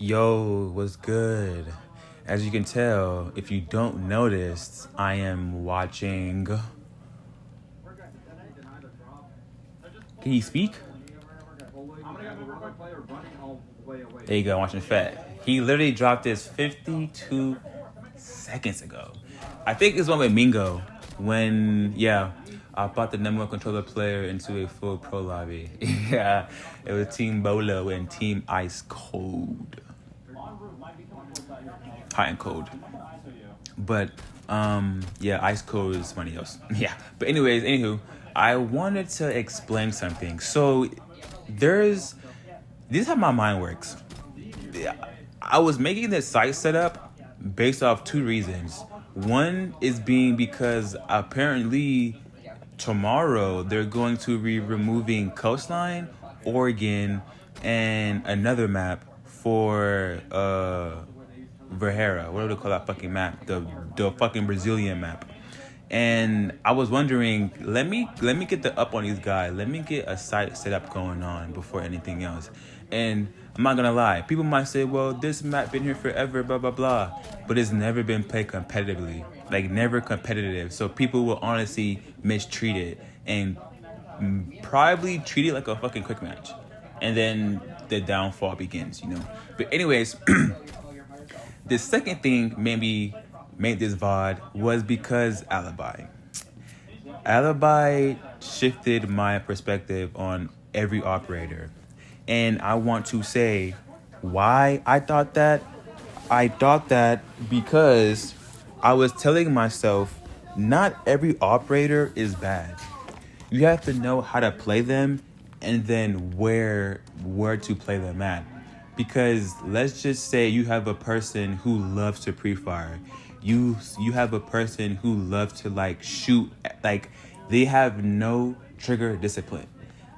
Yo, what's good? As you can tell, if you don't notice, I am watching. Can you speak? There you go, watching Fat. He literally dropped this 52 seconds ago. I think it's one with Mingo when, I brought the number one controller player into a full pro lobby. Yeah, it was Team Bolo and Team Ice Cold. Hot and cold. But, Ice Cold is somebody else. Yeah. But anywho, I wanted to explain something. So, this is how my mind works. I was making this site setup based off two reasons. One is being because apparently tomorrow they're going to be removing Coastline, Oregon, and another map for Verhera. What do they call that fucking map? The fucking Brazilian map. And I was wondering, let me get the up on these guys. Let me get a site set up going on before anything else. And I'm not gonna lie, people might say, well, this map been here forever, blah blah blah, but it's never been played competitively, like never competitive. So people will honestly mistreat it and probably treat it like a fucking quick match, and then the downfall begins, But anyways, the second thing maybe made this VOD was because Alibi. Alibi shifted my perspective on every operator. And I want to say why I thought that. I thought that because I was telling myself not every operator is bad. You have to know how to play them and then where to play them at. Because let's just say you have a person who loves to pre-fire. You have a person who loves to shoot, they have no trigger discipline.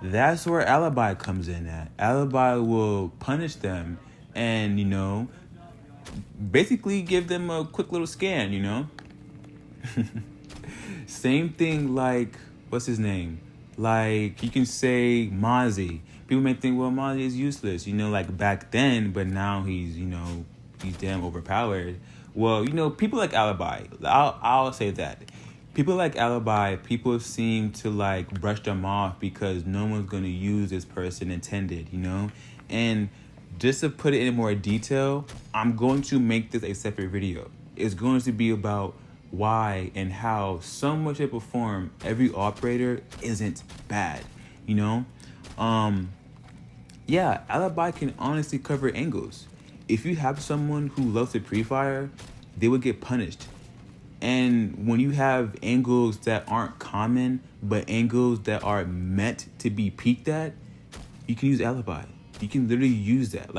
That's where Alibi comes in at. Alibi will punish them and, basically give them a quick little scan, Same thing what's his name? You can say Mozzie. People may think, well, Mozzie is useless, back then, but now he's damn overpowered. Well, people like Alibi. I'll say that. People like Alibi, people seem to brush them off because no one's going to use this person intended, And just to put it in more detail, I'm going to make this a separate video. It's going to be about why and how so much shape or form every operator isn't bad, Alibi can honestly cover angles. If you have someone who loves to pre-fire, they would get punished. And when you have angles that aren't common, but angles that are meant to be peeked at, you can use Alibi. You can literally use that.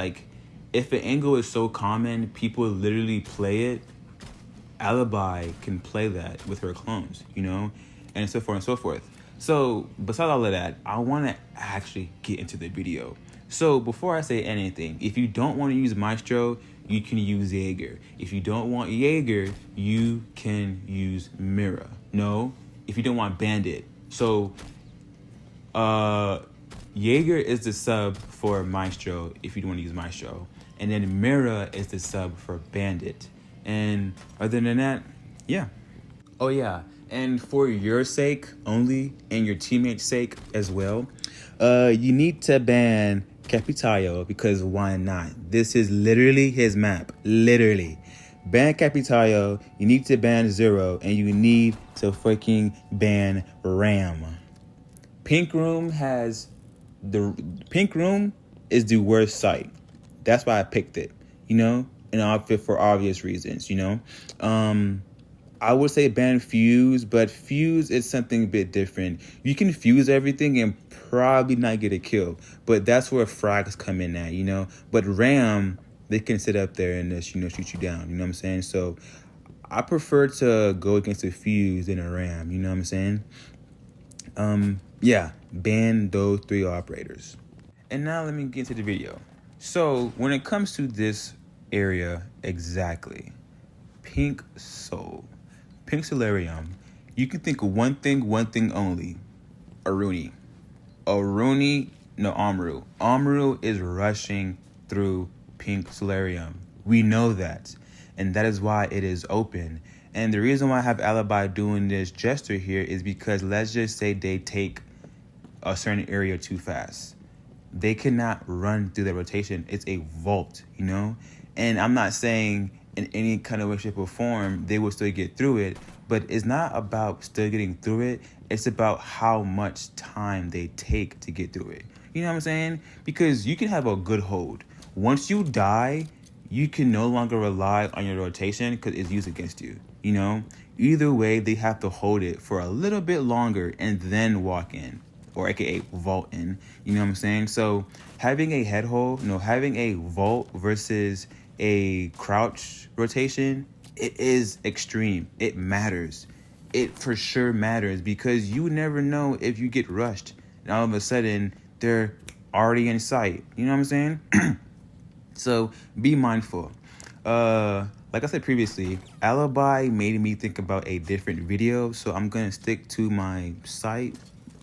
If an angle is so common, people literally play it, Alibi can play that with her clones, and so forth and so forth. So, besides all of that, I want to actually get into the video. So, before I say anything, if you don't want to use Maestro, you can use Jaeger. If you don't want Jaeger, you can use Mira. No, if you don't want Bandit. So, Jaeger is the sub for Maestro if you don't want to use Maestro. And then Mira is the sub for Bandit. And other than that, yeah. Oh, yeah. And for your sake only, and your teammates' sake as well, you need to ban Capitayo, because why not? This is literally his map. Literally. Ban Capitayo, you need to ban Zero, and you need to freaking ban Ram. Pink Room is the worst site. That's why I picked it, an outfit for obvious reasons, I would say ban Fuse, but Fuse is something a bit different. You can fuse everything and probably not get a kill, but that's where frags come in at, But Ram, they can sit up there and just, shoot you down, you know what I'm saying? So I prefer to go against a Fuse than a Ram, you know what I'm saying? Ban those three operators. And now let me get into the video. So when it comes to this area exactly, Pink Soul, Pink Solarium, you can think of one thing only. Aruni. Amru. Amru is rushing through pink solarium. We know that. And that is why it is open. And the reason why I have Alibi doing this gesture here is because let's just say they take a certain area too fast. They cannot run through the rotation. It's a vault, you know? And I'm not saying in any kind of way, shape, or form they will still get through it, but it's not about still getting through it. It's about how much time they take to get through it. You know what I'm saying? Because you can have a good hold. Once you die, you can no longer rely on your rotation because it's used against you, you know? Either way, they have to hold it for a little bit longer and then walk in, or aka vault in, you know what I'm saying? So having a head hold, having a vault versus a crouch rotation, it is extreme. It matters. It for sure matters because you never know if you get rushed and all of a sudden they're already in sight. You know what I'm saying? So be mindful. Like I said previously, Alibi made me think about a different video, so I'm gonna stick to my site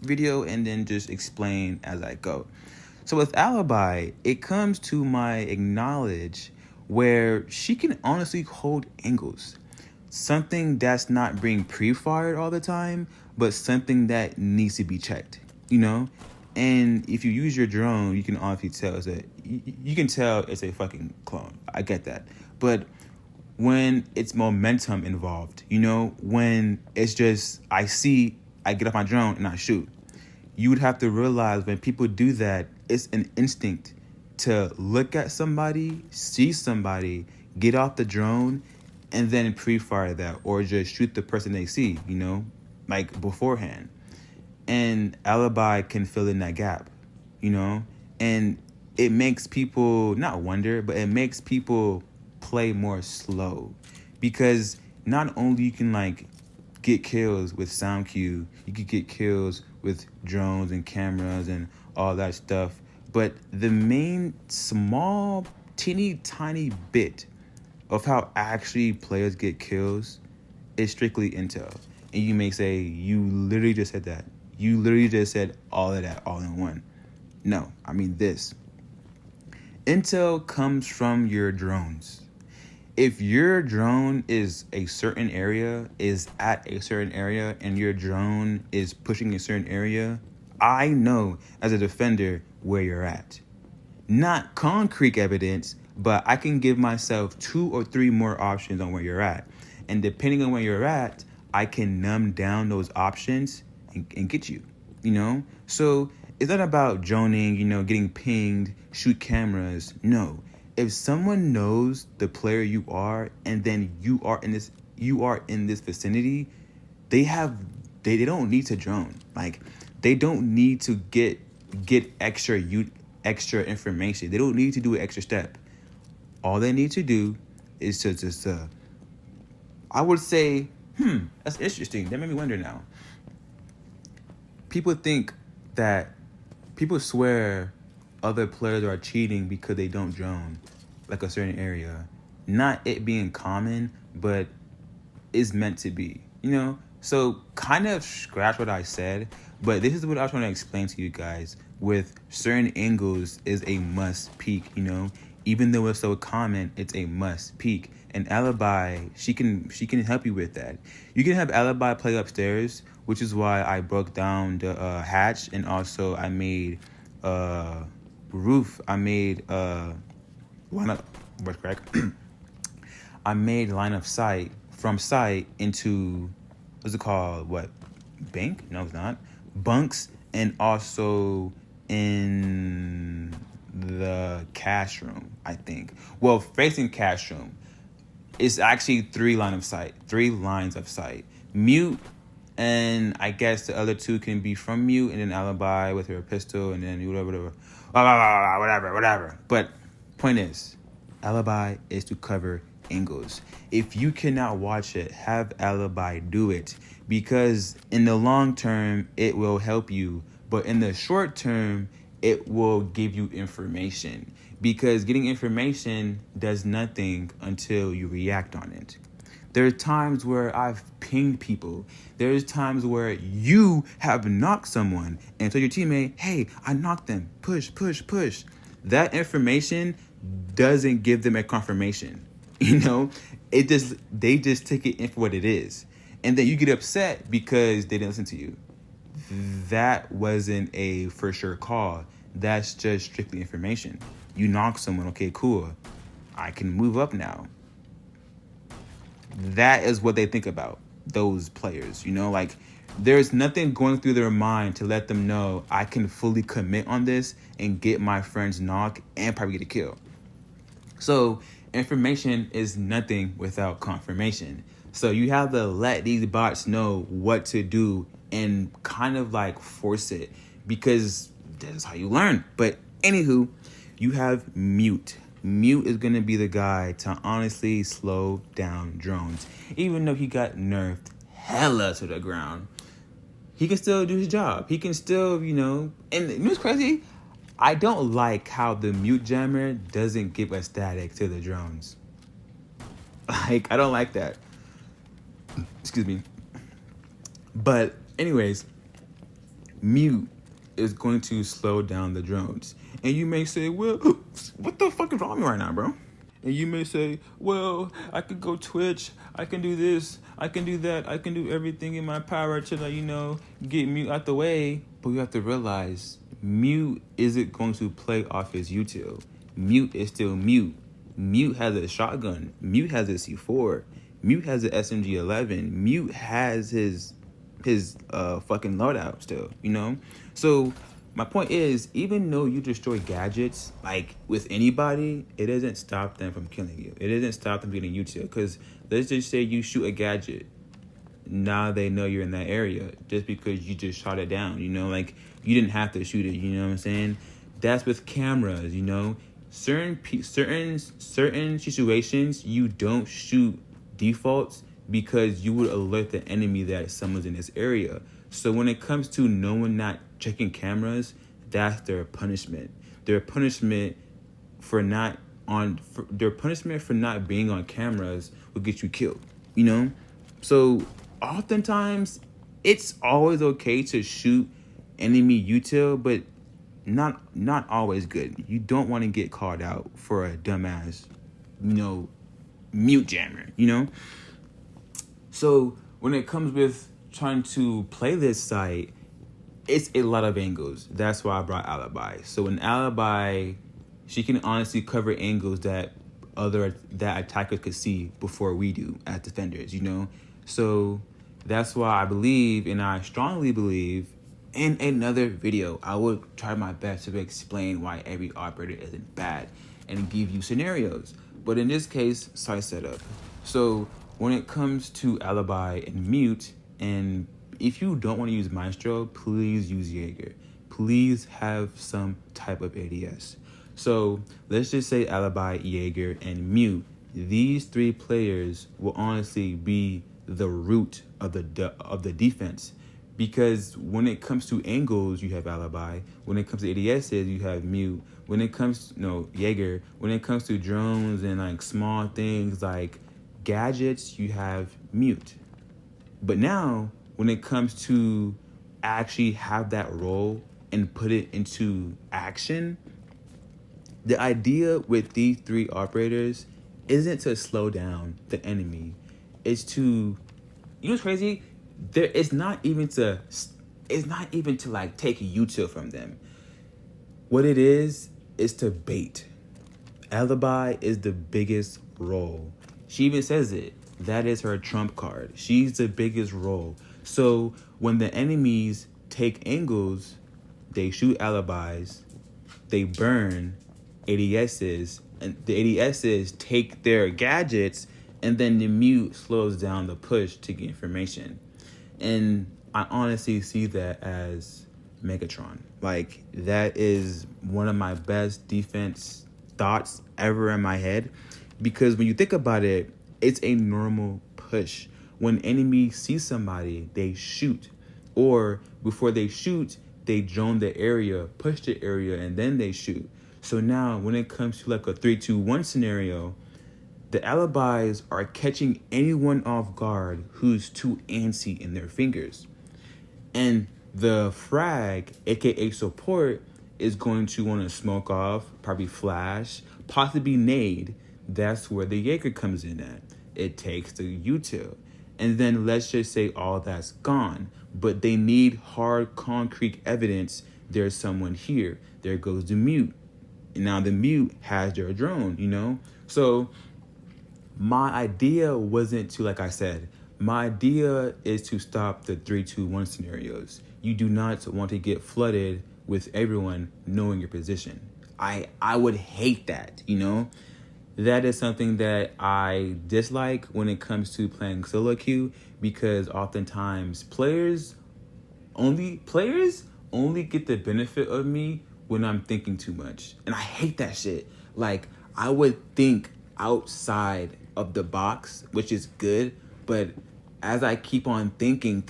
video and then just explain as I go. So with Alibi, it comes to my acknowledge where she can honestly hold angles. Something that's not being pre-fired all the time, but something that needs to be checked, you know? And if you use your drone, you can honestly tell you can tell it's a fucking clone. I get that. But when it's momentum involved, when it's just, I get off my drone and I shoot. You would have to realize when people do that, it's an instinct to look at somebody, see somebody, get off the drone, and then pre-fire that or just shoot the person they see, like beforehand. And Alibi can fill in that gap, and it makes people not wonder, but it makes people play more slow because not only you can get kills with sound cue, you could get kills with drones and cameras and all that stuff, but the main small teeny tiny bit of how actually players get kills is strictly intel. And you may say, you literally just said that. You literally just said all of that all in one. No, I mean this. Intel comes from your drones. If your drone is at a certain area, and your drone is pushing a certain area, I know as a defender where you're at. Not concrete evidence, but I can give myself 2 or 3 more options on where you're at. And depending on where you're at, I can numb down those options and get you, So it's not about droning, getting pinged, shoot cameras. No. If someone knows the player you are and then you are in this vicinity, they don't need to drone. They don't need to get extra information. They don't need to do an extra step. All they need to do is to just I would say, that's interesting. That made me wonder now. People swear other players are cheating because they don't drone a certain area. Not it being common, but it's meant to be, So kind of scratch what I said, but this is what I was trying to explain to you guys. With certain angles is a must peek, Even though it's so common, it's a must peek. And Alibi, she can help you with that. You can have Alibi play upstairs, which is why I broke down the hatch, and also I made roof. I made line of correct. I made line of sight from sight into what's it called? What bank? No, it's not bunks, and also in the cash room. I think. Well, facing cash room. It's actually 3 lines of sight. Mute, and I guess the other 2 can be from mute, and then Alibi with her pistol, and then whatever. But point is, Alibi is to cover angles. If you cannot watch it, have Alibi do it, because in the long term, it will help you, but in the short term, it will give you information. Because getting information does nothing until you react on it. There are times where I've pinged people. There's times where you have knocked someone and told your teammate, hey, I knocked them. Push. That information doesn't give them a confirmation. You know, they just take it in for what it is, and then you get upset because they didn't listen to you. That wasn't a for sure call. That's just strictly information. You knock someone, okay, cool. I can move up now. That is what they think about, those players, you know, like there's nothing going through their mind to let them know I can fully commit on this and get my friend's knock and probably get a kill. So information is nothing without confirmation. So you have to let these bots know what to do and kind of like force it, because that is how you learn. But anywho, you have Mute. Mute is going to be the guy to honestly slow down drones. Even though he got nerfed hella to the ground, he can still do his job. He can still, you know, and you know what's crazy? I don't like how the Mute jammer doesn't give a static to the drones. Like, I don't like that. Excuse me. But anyways, Mute is going to slow down the drones. And you may say, well, what the fuck is wrong with me right now, bro? And you may say, well, I could go Twitch, I can do this, I can do that, I can do everything in my power to, like, you know, get Mute out the way. But you have to realize, Mute isn't going to play off his util. Mute is still Mute. Mute has a shotgun. Mute has a C4. Mute has an SMG-11. Mute has his fucking loadout still, you know? So my point is, even though you destroy gadgets, like with anybody, it doesn't stop them from killing you. It doesn't stop them getting util. Because let's just say you shoot a gadget. Now they know you're in that area just because you just shot it down, you know? Like, you didn't have to shoot it, you know what I'm saying? That's with cameras, you know? Certain situations, you don't shoot defaults because you would alert the enemy that someone's in this area. So when it comes to no one not checking cameras, that's their punishment. Their punishment for not being on cameras will get you killed, you know? So oftentimes it's always okay to shoot enemy util, but not always good. You don't want to get called out for a dumbass, you know, Mute jammer, you know? So when it comes with trying to play this site, it's a lot of angles. That's why I brought Alibi. So in Alibi, she can honestly cover angles that attackers could see before we do as defenders, you know? So that's why I believe, and I strongly believe, in another video, I will try my best to explain why every operator isn't bad and give you scenarios. But in this case, site setup. So when it comes to Alibi and Mute, and if you don't want to use Maestro, please use Jaeger. Please have some type of ADS. So let's just say Alibi, Jaeger, and Mute. These three players will honestly be the root of the defense. Because when it comes to angles, you have Alibi. When it comes to ADSs, you have Mute. When it comes to, Jaeger. When it comes to drones and like small things like gadgets, you have Mute. But now, when it comes to actually have that role and put it into action, the idea with these three operators isn't to slow down the enemy. It's to, you know what's crazy? It's not even to like take util from them. What it is to bait. Alibi is the biggest role. She even says it. That is her trump card. She's the biggest role. So when the enemies take angles, they shoot alibis, they burn ADSs, and the ADSs take their gadgets, and then the Mute slows down the push to get information. And I honestly see that as Megatron. Like, that is one of my best defense thoughts ever in my head. Because when you think about it, it's a normal push. When enemies see somebody, they shoot. Or before they shoot, they drone the area, push the area, and then they shoot. So now when it comes to like a 3-2-1 scenario, the alibis are catching anyone off guard who's too antsy in their fingers. And the frag, aka support, is going to want to smoke off, probably flash, possibly nade, that's where the Jaeger comes in at. It takes the util. And then let's just say all that's gone. But they need hard, concrete evidence there's someone here. There goes the mute. And now the mute has their drone, you know? So my idea wasn't to, like I said, my idea is to stop the 3-2-1 scenarios. You do not want to get flooded with everyone knowing your position. I would hate that, you know? That is something that I dislike when it comes to playing solo queue, because oftentimes players only get the benefit of me when I'm thinking too much. And I hate that shit. Like, I would think outside of the box, which is good, but as I keep on thinking,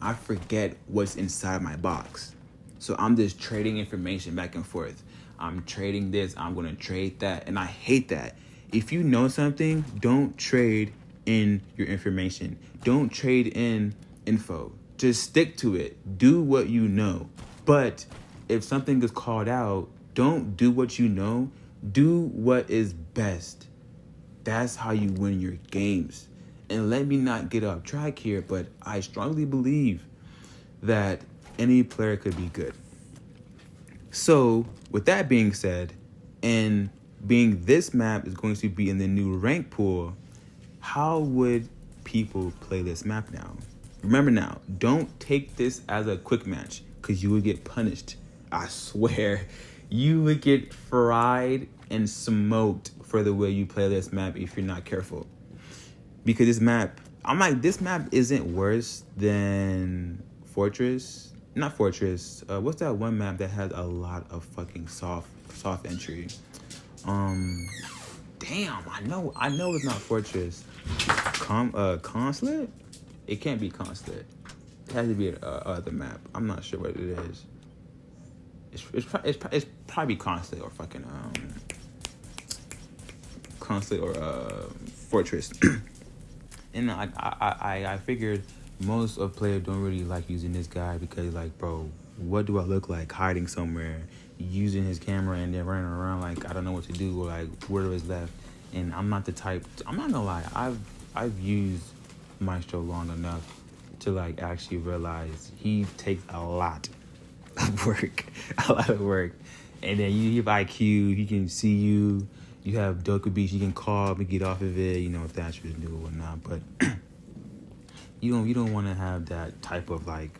I forget what's inside my box. So I'm just trading information back and forth. I'm trading this, I'm gonna trade that, and I hate that. If you know something, don't trade in your information. Don't trade in info. Just stick to it. Do what you know. But if something is called out, don't do what you know. Do what is best. That's how you win your games. And let me not get off track here, but I strongly believe that any player could be good. So, with that being said, and being this map is going to be in the new rank pool, how would people play this map now? Remember now, don't take this as a quick match, because you would get punished. I swear, you would get fried and smoked for the way you play this map if you're not careful. Because this map, this map isn't worse than Fortress. Not Fortress. What's that one map that has a lot of fucking soft entry? Damn, I know it's not Fortress. Consulate? It can't be Consulate. It has to be other map. I'm not sure what it is. It's probably Consulate or fucking Consulate or Fortress. And I figured most of players don't really like using this guy because, like, bro, what do I look like hiding somewhere, using his camera and then running around like I don't know what to do, or like where is left? And I'm not the type. I'm not gonna lie. I've used Maestro long enough to like actually realize he takes a lot of work, And then you have IQ. He can see you. You have Doku Beach. You can call and get off of it. You know if that's what new or not, but. You don't want to have that type of like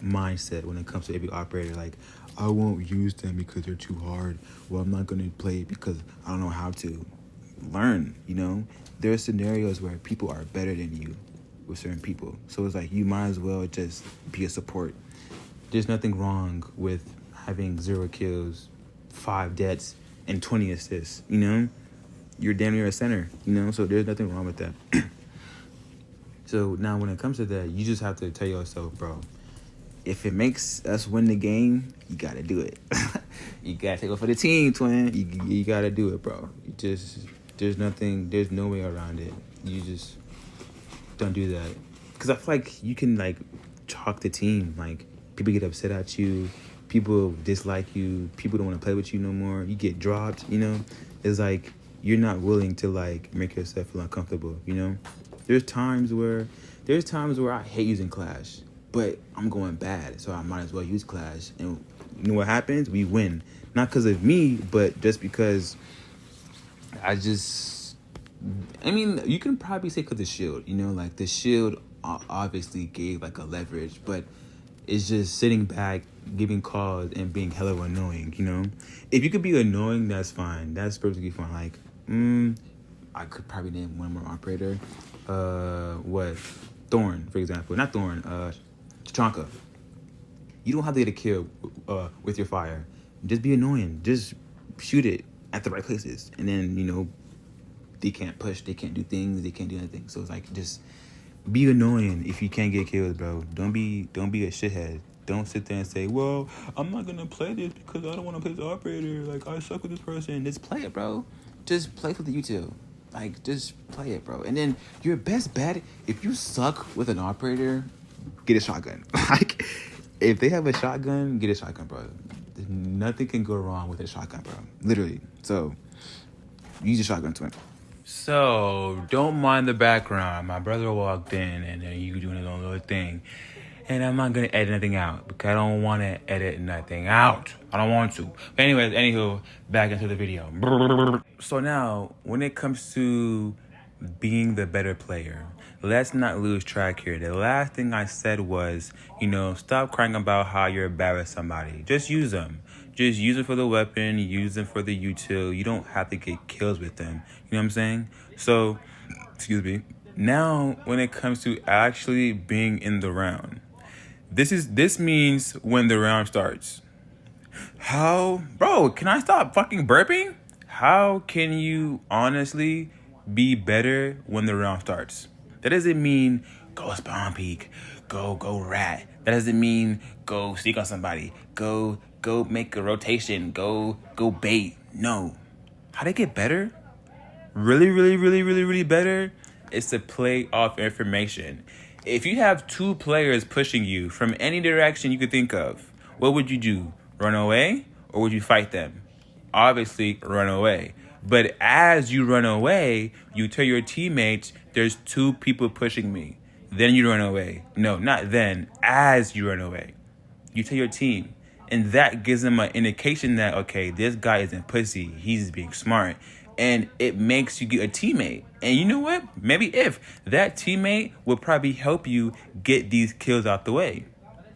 mindset when it comes to every operator. Like, I won't use them because they're too hard. Well, I'm not going to play it because I don't know how to. Learn, you know. There are scenarios where people are better than you with certain people. So it's like you might as well just be a support. There's nothing wrong with having 0 kills, 5 deaths, and 20 assists, you know. You're damn near a center, you know. So there's nothing wrong with that. So now when it comes to that, you just have to tell yourself, bro, if it makes us win the game, you got to do it. You got to take it for the team, twin. You got to do it, bro. There's no way around it. You just don't do that. Because I feel like you can, like, talk the team. Like, people get upset at you. People dislike you. People don't want to play with you no more. You get dropped, you know. It's like you're not willing to, like, make yourself feel uncomfortable, you know. There's times where I hate using Clash, but I'm going bad, so I might as well use Clash. And you know what happens? We win. Not because of me, but just because you can probably say because the shield, you know, like the shield obviously gave like a leverage, but it's just sitting back, giving calls, and being hella annoying, you know? If you could be annoying, that's fine. That's perfectly fine. Like, I could probably name one more operator. Thorn, for example. Not Thorn, Tachanka. You don't have to get a kill with your fire. Just be annoying. Just shoot it at the right places. And then, you know, they can't push, they can't do things, they can't do anything. So it's like, just be annoying if you can't get kills, bro. Don't be a shithead. Don't sit there and say, well, I'm not going to play this because I don't want to play this operator. Like, I suck with this person. Just play it, bro. Just play for the util. Like, just play it, bro. And then your best bet, if you suck with an operator, get a shotgun. Like, if they have a shotgun, get a shotgun, bro. Nothing can go wrong with a shotgun, bro. Literally. So, Use a shotgun twin. So, don't mind the background. My brother walked in and then you doing his own little thing. And I'm not going to edit anything out because I don't want to edit nothing out. I don't want to. But anyways, anywho, back into the video. So now, when it comes to being the better player, let's not lose track here. The last thing I said was, stop crying about how you're bad with somebody. Just use them. Just use them for the weapon, use them for the util. You don't have to get kills with them. You know what I'm saying? So, excuse me. Now, when it comes to actually being in the round, this means when the round starts. How, bro, can I stop fucking burping? How can you honestly be better when the round starts? That doesn't mean go spawn peek, go rat. That doesn't mean go sneak on somebody, go make a rotation, go bait. No. How to get better? Really better is to play off information. If you have two players pushing you from any direction you could think of, what would you do? Run away or would you fight them? Obviously, run away. But as you run away, you tell your teammates, there's two people pushing me. Then you run away. No, not then. As you run away, you tell your team. And that gives them an indication that, okay, this guy isn't pussy. He's being smart. And it makes you get a teammate. And you know what? Maybe if that teammate would probably help you get these kills out the way.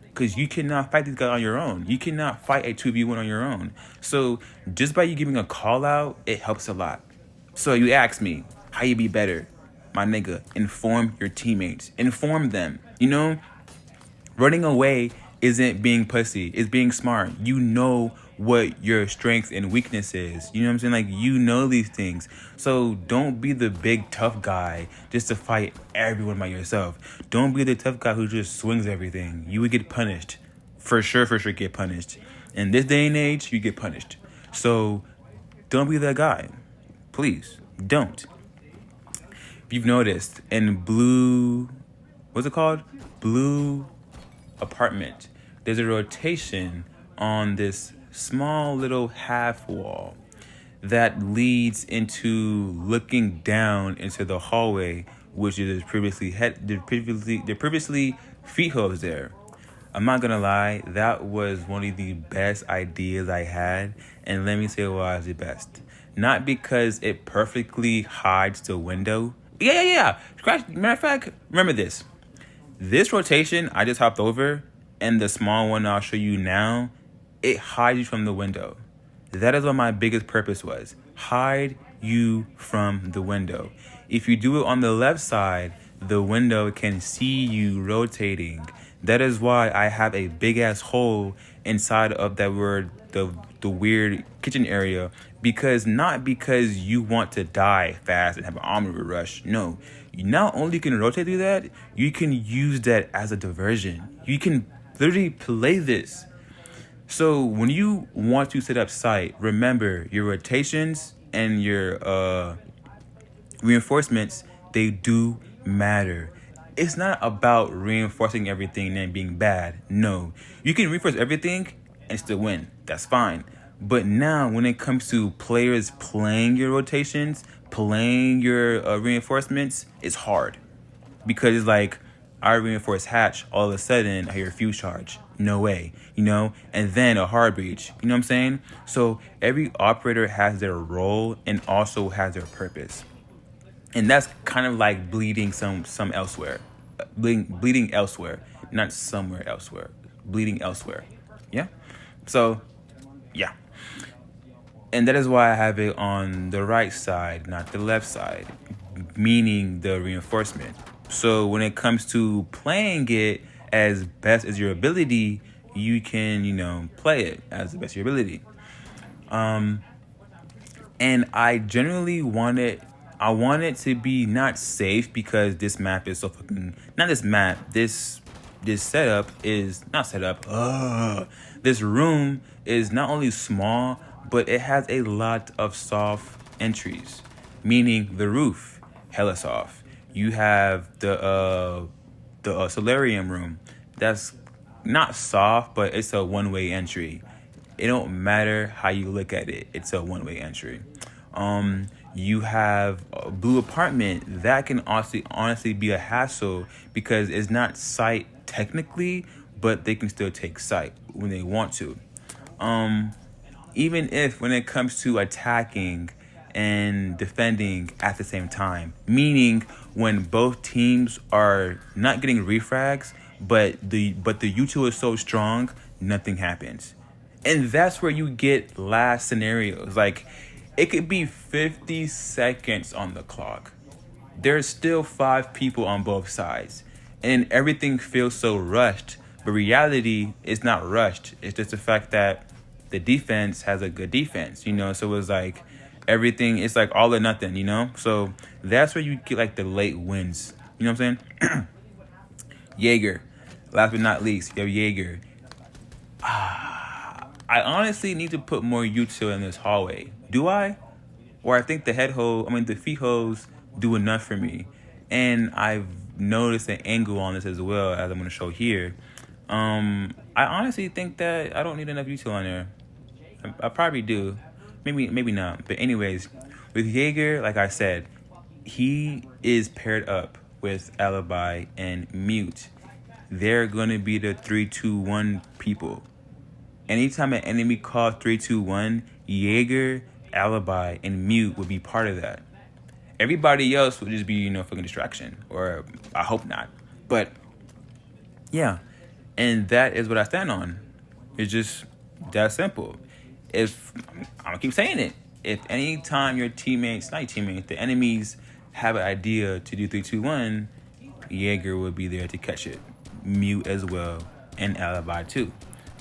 Because you cannot fight these guys on your own. You cannot fight a 2v1 on your own. So just by you giving a call out, it helps a lot. So you ask me, how you be better? My nigga, inform your teammates. Inform them. Running away isn't being pussy. It's being smart. You know what your strength and weakness is. You know what I'm saying? Like, you know these things. So don't be the big tough guy just to fight everyone by yourself. Don't be the tough guy who just swings everything. You would get punished. For sure get punished. In this day and age, you get punished. So don't be that guy. Please, don't. If you've noticed, in blue, what's it called? Blue apartment, there's a rotation on this small little half wall that leads into looking down into the hallway, which is previously feet hooves there. I'm not gonna lie, that was one of the best ideas I had, and let me say why it's the best. Not because it perfectly hides the window. Yeah. Matter of fact, remember this. This rotation I just hopped over, and the small one I'll show you now, it hides you from the window. That is what my biggest purpose was. Hide you from the window. If you do it on the left side, the window can see you rotating. That is why I have a big ass hole inside of that the weird kitchen area. Not because you want to die fast and have an armor rush. No. You not only can rotate through that, you can use that as a diversion. You can literally play this. So when you want to set up site, remember your rotations and your reinforcements, they do matter. It's not about reinforcing everything and being bad. No. You can reinforce everything and still win. That's fine. But now when it comes to players playing your rotations, playing your reinforcements, it's hard. Because it's like, I reinforce hatch, all of a sudden I hear a fuse charge. No way, and then a hard breach. You know what I'm saying? So every operator has their role and also has their purpose. And that's kind of like bleeding some elsewhere. Bleeding elsewhere, not somewhere elsewhere. Bleeding elsewhere. Yeah? So, yeah. And that is why I have it on the right side, not the left side, meaning the reinforcement. So when it comes to playing it as best as your ability, you can, play it as the best of your ability. And I generally want it to be not safe because this map is so fucking, not this map, this setup is, not setup, this room is not only small, but it has a lot of soft entries, meaning the roof, hella soft. You have the solarium room, that's not soft, but it's a one-way entry. It don't matter how you look at it, it's a one-way entry. You have a blue apartment. That can honestly be a hassle because it's not site technically, but they can still take site when they want to. Even if when it comes to attacking and defending at the same time, meaning when both teams are not getting refrags, but the util is so strong, nothing happens. And that's where you get last scenarios. Like, it could be 50 seconds on the clock. There's still 5 people on both sides. And everything feels so rushed. But reality is not rushed. It's just the fact that the defense has a good defense, you know? So it's like everything, it's like all or nothing, you know? So that's where you get like the late wins. You know what I'm saying? Jaeger. Last but not least, you have Jaeger. I honestly need to put more util in this hallway. Do I? Or I think the feet holes do enough for me. And I've noticed an angle on this as well, as I'm going to show here. I honestly think that I don't need enough util on there. I probably do. Maybe not. But anyways, with Jaeger, like I said, he is paired up with Alibi and Mute. They're going to be the 3-2-1 people. Anytime an enemy calls 3-2-1, Jaeger, Alibi, and Mute would be part of that. Everybody else would just be, fucking distraction. Or I hope not. But yeah. And that is what I stand on. It's just that simple. I'm gonna keep saying it. If any time the enemies have an idea to do 3-2-1, Jaeger would be there to catch it. Mute as well, and Alibi too.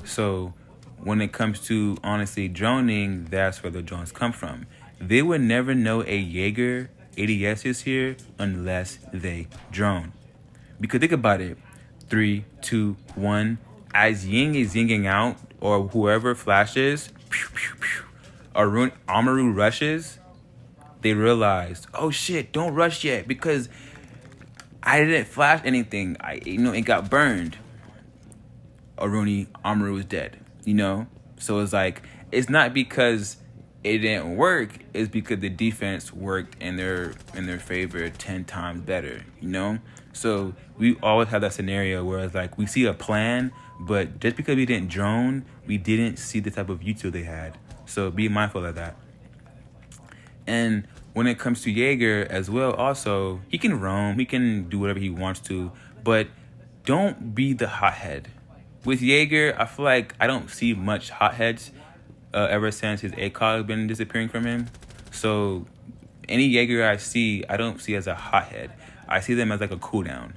So when it comes to honestly droning, that's where the drones come from. They would never know a Jaeger ADS is here unless they drone. Because think about it. 3, 2, 1. As Ying is yinging out, or whoever flashes, pew, pew, pew, Amaru rushes, they realize, oh shit, don't rush yet because I didn't flash anything. It got burned. Amaru is dead. So it's like, it's not because it didn't work, it's because the defense worked in their favor 10 times better, So we always have that scenario where it's like we see a plan, but just because we didn't drone, we didn't see the type of util they had. So be mindful of that. And when it comes to Jaeger as well, also, he can roam, he can do whatever he wants to, but don't be the hothead. With Jaeger, I feel like I don't see much hotheads ever since his ACOG been disappearing from him. So any Jaeger I see, I don't see as a hothead. I see them as like a cooldown,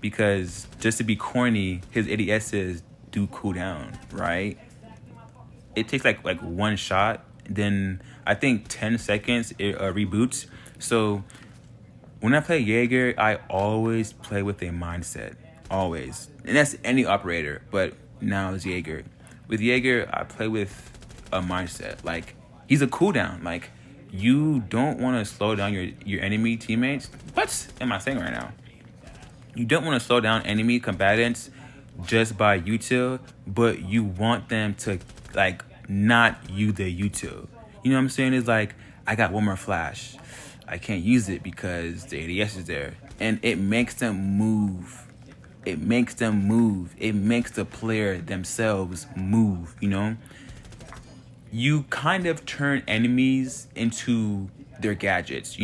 because just to be corny, his ADSs do cooldown, right? It takes like one shot, then I think 10 seconds it reboots. So when I play Jaeger, I always play with a mindset, always. And that's any operator, but now it's Jaeger. With Jaeger, I play with a mindset. Like, he's a cooldown. Like, you don't want to slow down your enemy teammates. What am I saying right now? You don't want to slow down enemy combatants just by util, but you want them to, not use the util. You know what I'm saying? It's like, I got one more flash. I can't use it because the ADS is there. And it makes them move. It makes them move. It makes the player themselves move, You kind of turn enemies into their gadgets,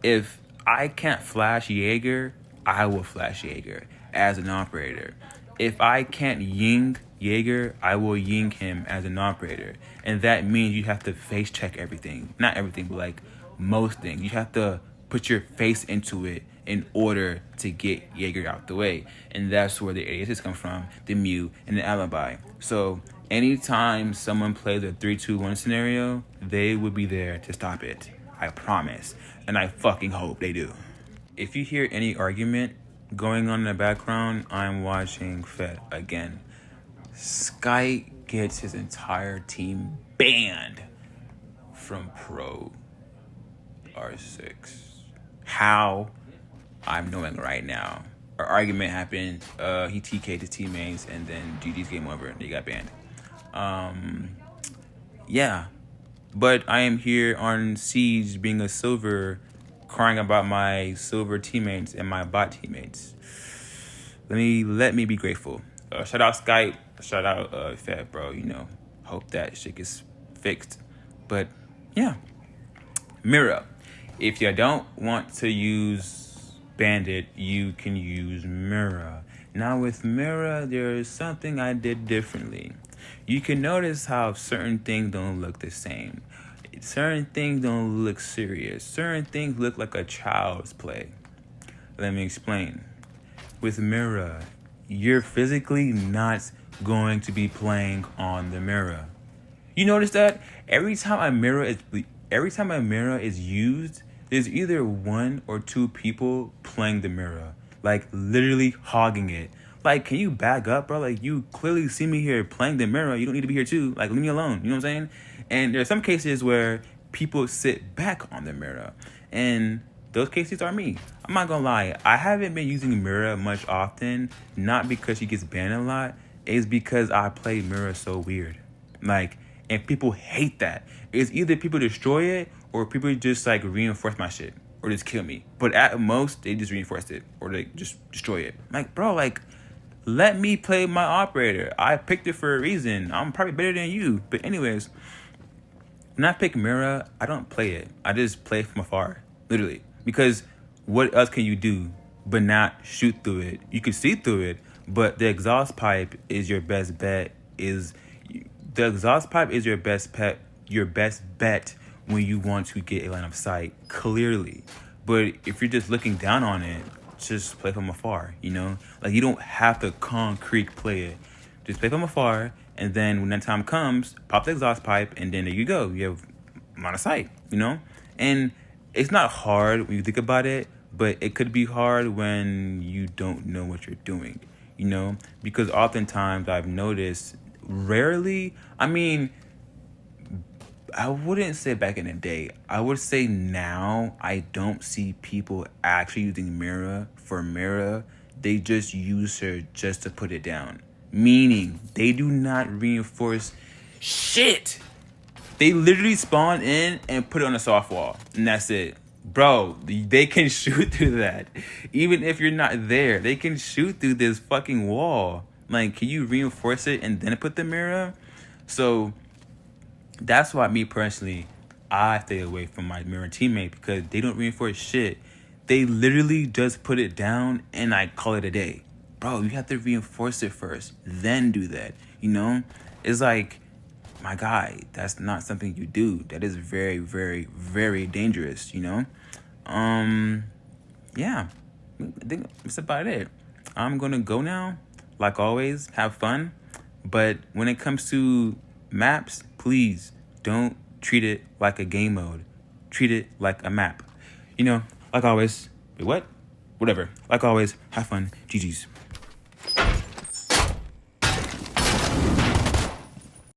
If I can't flash Jaeger, I will flash Jaeger as an operator. If I can't ying Jaeger, I will ying him as an operator. And that means you have to face check everything. Not everything, but most things. You have to put your face into it in order to get Jaeger out the way. And that's where the ADSs come from, the Mute and the Alibi. So anytime someone plays a 3-2-1 scenario, they would be there to stop it. I promise. And I fucking hope they do. If you hear any argument going on in the background, I'm watching Fed again. Sky gets his entire team banned from Pro R6. How? I'm knowing right now. Our argument happened. He TK'd his teammates, and then GG's game over. They got banned. Yeah. But I am here on Siege being a silver, crying about my silver teammates and my bot teammates. Let me be grateful. Shout out Skype. Shout out Fed, bro. You know, hope that shit gets fixed. But yeah, Mira. If you don't want to use Bandit, you can use Mira. Now with Mira, there is something I did differently. You can notice how certain things don't look the same. Certain things don't look serious. Certain things look like a child's play. Let me explain. With Mira, you're physically not going to be playing on the Mira. You notice that every time a mirror is used, there's either one or two people playing the mirror, like literally hogging it. Like, can you back up, bro? Like, you clearly see me here playing the mirror. You don't need to be here too. Like, leave me alone. You know what I'm saying? And there are some cases where people sit back on the mirror, and those cases are me. I'm not gonna lie. I haven't been using Mira much often, not because she gets banned a lot. It's because I play Mira so weird. Like, and people hate that. It's either people destroy it or people just like reinforce my shit or just kill me. But at most, they just reinforce it or they just destroy it. Like, bro, like, let me play my operator. I picked it for a reason. I'm probably better than you. But anyways, when I pick Mira, I don't play it. I just play from afar, literally. Because what else can you do but not shoot through it? You can see through it, but the exhaust pipe is your best bet. The exhaust pipe is your best bet when you want to get a line of sight clearly. But if you're just looking down on it, just play from afar, you know? Like, you don't have to concrete play it. Just play from afar, and then when that time comes, pop the exhaust pipe, and then there you go. You have line of sight, you know? And it's not hard when you think about it, but it could be hard when you don't know what you're doing, you know? Because oftentimes I've noticed, rarely, I mean, I wouldn't say back in the day. I would say now I don't see people actually using Mira for Mira. They just use her just to put it down. Meaning, they do not reinforce shit. They literally spawn in and put it on a soft wall. And that's it. Bro, they can shoot through that. Even if you're not there, they can shoot through this fucking wall. Like, can you reinforce it and then put the Mira? So that's why me personally, I stay away from my Mira teammate because they don't reinforce shit. They literally just put it down and I call it a day. Bro, you have to reinforce it first, then do that. You know? It's like, my guy, that's not something you do. That is very, very, very dangerous, you know? Yeah. I think that's about it. I'm gonna go now. Like always, have fun. But when it comes to maps, please don't treat it like a game mode. Treat it like a map. You know, like always. Wait, what? Whatever. Like always, have fun. GG's.